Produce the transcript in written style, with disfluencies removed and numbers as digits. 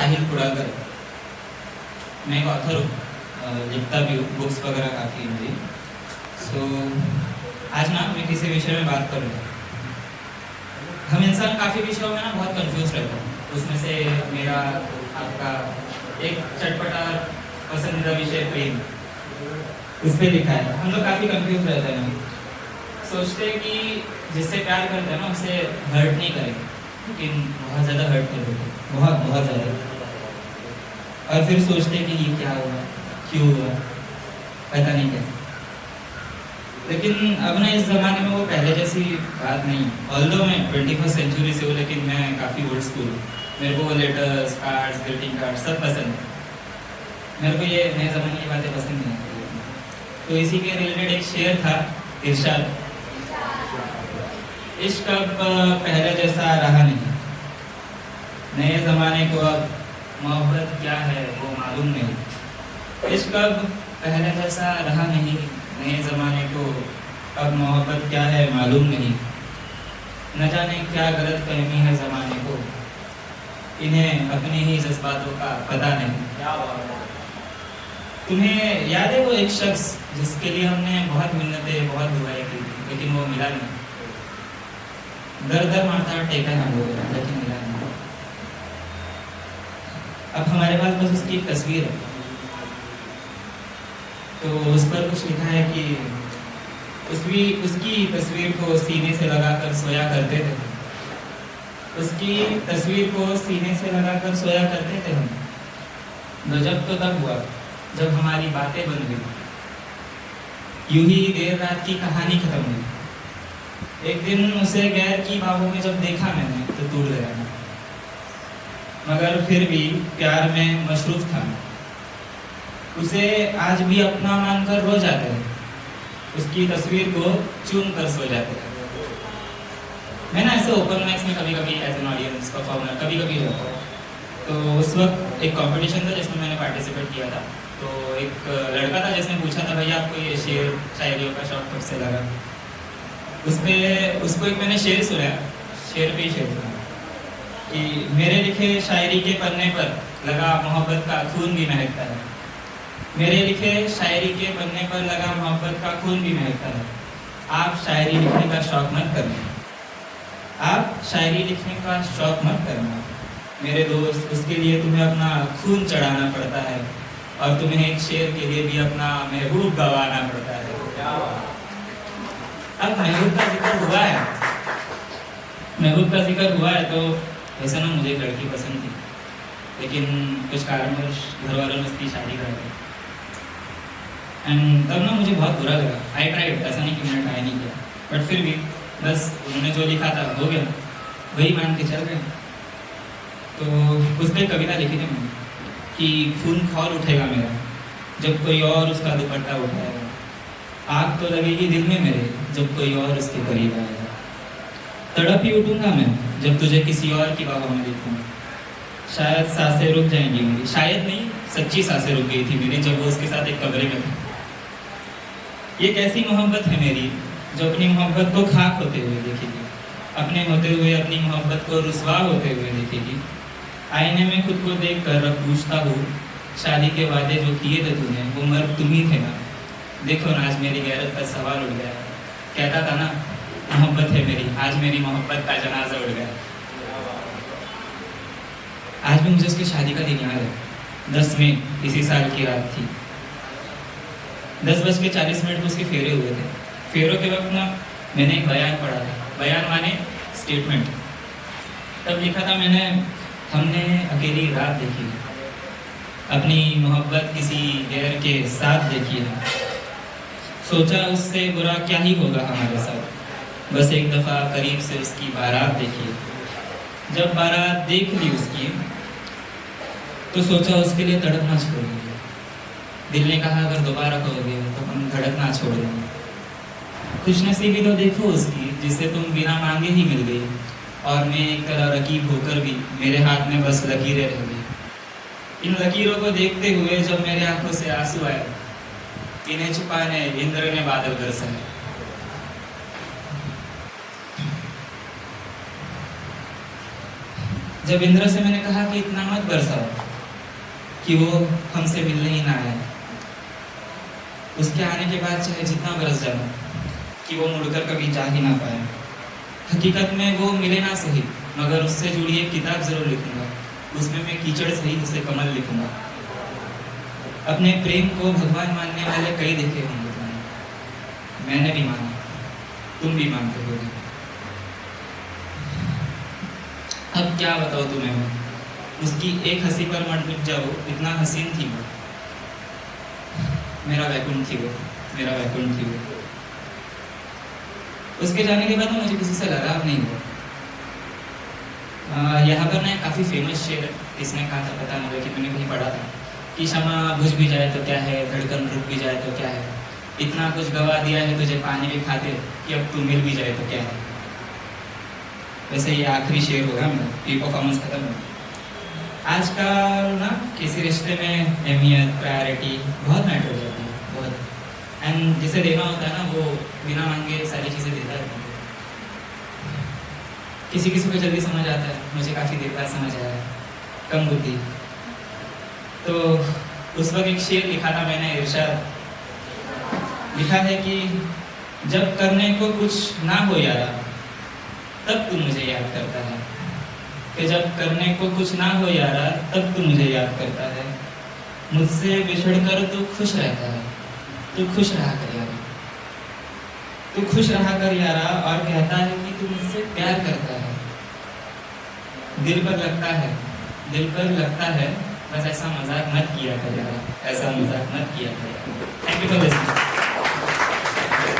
साहिल कुड़ाकर, मैं एक ऑथर हूँ, लिखता भी हूँ, बुक्स वगैरह काफ़ी मेरी। सो आज ना मैं किसी विषय में बात करूँगा। हम इंसान काफ़ी विषयों में ना बहुत कंफ्यूज रहते हैं, उसमें से मेरा आपका एक चटपटा पसंदीदा विषय प्रेम, उस पर लिखा है। हम लोग काफ़ी कंफ्यूज रहते हैं, सोचते हैं कि जिससे प्यार करते हैं ना उसे हर्ट नहीं करेंगे, लेकिन बहुत ज़्यादा हर्ट कर देते हैं, बहुत बहुत ज़्यादा। और फिर सोचते हैं कि ये क्या हुआ, क्यों हुआ, पता नहीं कैसे। लेकिन अब ना इस ज़माने में वो पहले जैसी बात नहीं। ऑल्दो मैं 21st सेंचुरी से हूँ, लेकिन मैं काफ़ी ओल्ड स्कूल हूँ। मेरे को वो लेटर्स, कार्ड्स, ग्रीटिंग कार्ड सब पसंद है। मेरे को ये नए ज़माने की बातें पसंद नहीं आती। तो इसी के रिलेटेड एक शेर था, इरशाद, इश्क अब पहले जैसा रहा नहीं, नए ज़माने को अब मोहब्बत क्या है वो मालूम नहीं। इश्क अब पहले जैसा रहा नहीं, नए ज़माने को अब मोहब्बत क्या है मालूम नहीं। न जाने क्या गलत फहमी है ज़माने को, इन्हें अपने ही जज्बातों का पता नहीं। तुम्हें याद है वो एक शख्स जिसके लिए हमने बहुत मिन्नतें, बहुत दुआएं की थी, लेकिन वो मिला नहीं। दर दर मारता टेका हम लोगों ने, लेकिन मिला नहीं। अब हमारे पास बस उसकी एक तस्वीर है, तो उस पर कुछ लिखा है कि उसकी तस्वीर को सीने से लगाकर सोया करते थे, उसकी तस्वीर को सीने से लगाकर सोया करते थे हम। गजब तो तब हुआ जब हमारी बातें बन गई, यूं ही देर रात की कहानी खत्म हुई। एक दिन उसे गैर की बाहों में जब देखा मैंने तो टूट गया मैं, मगर फिर भी प्यार में मशरूफ था। उसे आज भी अपना मानकर रो जाते हैं, उसकी तस्वीर को चूम कर सो जाते हैं। मैं ना ऐसे ओपन माइक्स में कभी कभी एज एन ऑडियंस परफॉर्मर कभी कभी रहता हूँ। तो उस वक्त एक कंपटीशन था जिसमें मैंने पार्टिसिपेट किया था। तो एक लड़का था जिसने पूछा था, भैया आपको ये शेर शायरियों का शौक कब से लगा। उसको एक मैंने शेर सुनाया, शेर पे ही शेर सुना कि मेरे लिखे शायरी के पन्ने पर लगा मोहब्बत का खून भी महकता है, मेरे लिखे शायरी के पन्ने पर लगा मोहब्बत का खून भी महकता है। आप शायरी लिखने का शौक मत करना, आप शायरी लिखने का शौक मत करना मेरे दोस्त, उसके लिए तुम्हें अपना खून चढ़ाना पड़ता है, और तुम्हें एक शेर के लिए भी अपना महबूब गंवाना पड़ता है। अब महबूब का जिक्र हुआ है, महबूब का जिक्र हुआ है, तो वैसे ना मुझे एक लड़की पसंद थी, लेकिन कुछ कारणवश घर वालों ने उसकी शादी करा दी। एंड तब ना मुझे बहुत बुरा लगा। आई ट्राइड, ऐसा नहीं कि मैंने ट्राई नहीं किया, बट फिर भी बस उन्होंने जो लिखा था हो गया, वही मान के चल गए। तो उस पर कविता लिखी थी मैंने कि खून खौल उठेगा मेरा जब कोई और उसका दुपट्टा उठाएगा, आग तो लगेगी दिल में मेरे जब कोई और उसके करीब आएगा, तड़प ही उठूंगा मैं जब तुझे किसी और की बाहों में देखूंगा, शायद सांसें रुक जाएंगी मेरी, शायद नहीं सच्ची सांसें रुक गई थी मेरी जब वो उसके साथ एक कमरे में था। ये कैसी मोहब्बत है मेरी जो अपनी मोहब्बत को खाक होते हुए देखेगी, अपने होते हुए अपनी मोहब्बत को रुसवा होते हुए देखेगी। आईने में खुद को देख कर अब पूछता हूँ, शादी के वादे जो किए थे तूने वो मर्द तुम ही थे ना। देखो ना आज मेरी गैरत का सवाल उठ गया, कहता था ना मोहब्बत है मेरी, आज मेरी मोहब्बत का जनाजा उठ गया। आज भी मुझे उसकी शादी का दिन याद है। 10 मई इसी साल की रात थी, 10:40 को उसके फेरे हुए थे। फेरों के वक्त ना मैंने एक बयान पढ़ा था, बयान माने स्टेटमेंट। तब लिखा था मैंने, हमने अकेली रात देखी, अपनी मोहब्बत किसी गैर के साथ देखी है, सोचा उससे बुरा क्या ही होगा हमारे साथ, बस एक दफ़ा करीब से उसकी बारात देखी। जब बारात देख ली उसकी तो सोचा उसके लिए तड़पना छोड़ देंगे। दिल ने कहा अगर दोबारा करोगे तो हम धड़कना छोड़ देंगे। खुशनसीबी तो देखो उसकी जिसे तुम बिना मांगे ही मिल गई, और मैं एक तरह रकीब होकर भी मेरे हाथ में बस लकीरें रह गई। इन लकीरों को देखते हुए जब मेरे आंखों से आंसू आए, इन्हें छुपाने इंद्र ने बादल बरसाए। जब इंद्र से मैंने कहा कि इतना मत बरसाओ कि वो हमसे मिलने ही ना आए, उसके आने के बाद चाहे जितना बरस जाए कि वो मुड़कर कभी जा ही ना पाए। हकीकत में वो मिले ना सही, मगर उससे जुड़ी एक किताब जरूर लिखूंगा, उसमें मैं कीचड़ सही उसे कमल लिखूंगा। अपने प्रेम को भगवान मानने वाले कई देखे होंगे तुमने, मैंने भी माना, तुम भी मानते होगे। अब क्या बताओ तुम्हें मैं, उसकी एक हंसी पर मत मिट जाओ, इतना हसीन थी वो, मेरा वैकुंठ थी वो, मेरा वैकुंठ थी वो। उसके जाने के बाद ना मुझे किसी से लगाव नहीं हुआ। यहाँ पर ना काफ़ी फेमस शेर, किसने कहा था पता नहीं, कि मैंने कहीं पढ़ा था कि क्षमा बुझ भी जाए तो क्या है, धड़कन रुक भी जाए तो क्या है, इतना कुछ गवा दिया है तुझे पानी भी खाते कि अब तू मिल भी जाए तो क्या है। वैसे ये आखिरी शेर होगा मेरा, ये परफॉर्मेंस खत्म हो। आजकल ना किसी रिश्ते में अहमियत, प्रायोरिटी बहुत मैटर करती है, बहुत। एंड जिसे देना होता है ना वो बिना मांगे सारी चीज़ें देता है। किसी किसी को जल्दी समझ आता है, मुझे काफ़ी देर बाद समझ आया, कम बुद्धि। तो उस वक्त एक शेर लिखा था मैंने, इरशाद लिखा है कि जब करने को कुछ ना हो यारा तब तू मुझे याद करता है, कि जब करने को कुछ ना हो यारा तब तू मुझे याद करता है, मुझसे बिछड़ कर तू खुश रहता है, तू खुश रहा कर यारा, तू खुश रहा कर यारा, और कहता है कि तू मुझसे प्यार करता है। दिल पर लगता है, दिल पर लगता है, बस ऐसा मजाक मत किया कर यारा, ऐसा मजाक मत किया कर यारा। Thank you for listening.